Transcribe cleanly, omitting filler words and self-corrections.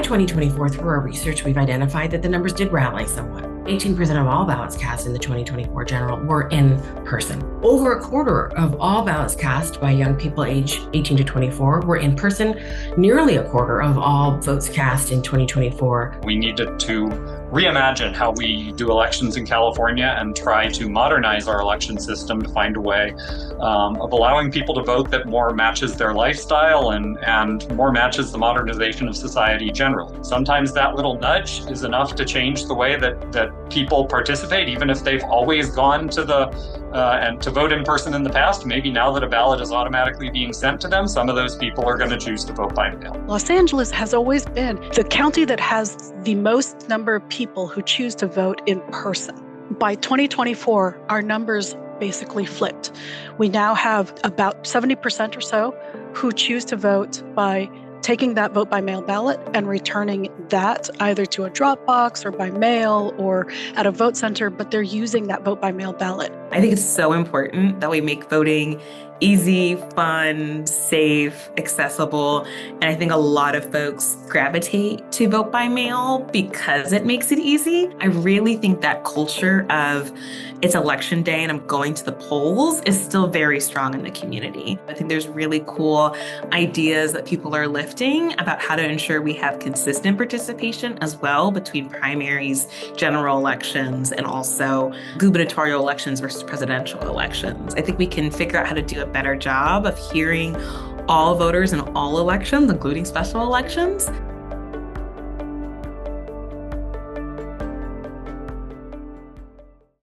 2024, through our research, we've identified that the numbers did rally somewhat. 18% of all ballots cast in the 2024 general were in person. Over a quarter of all ballots cast by young people aged 18 to 24 were in person. Nearly a quarter of all votes cast in 2024. We needed to reimagine how we do elections in California and try to modernize our election system to find a way of allowing people to vote that more matches their lifestyle and more matches the modernization of society generally. Sometimes that little nudge is enough to change the way that people participate, even if they've always gone to and to vote in person in the past. Maybe now that a ballot is automatically being sent to them, some of those people are going to choose to vote by mail. Los Angeles has always been the county that has the most number of people who choose to vote in person. By 2024, our numbers basically flipped. We now have about 70% or so who choose to vote by taking that vote by mail ballot and returning that either to a drop box or by mail or at a vote center, but they're using that vote by mail ballot. I think it's so important that we make voting easy, fun, safe, accessible. And I think a lot of folks gravitate to vote by mail because it makes it easy. I really think that culture of it's election day and I'm going to the polls is still very strong in the community. I think there's really cool ideas that people are lifting about how to ensure we have consistent participation as well between primaries, general elections, and also gubernatorial elections versus presidential elections. I think we can figure out how to do a better job of hearing all voters in all elections, including special elections.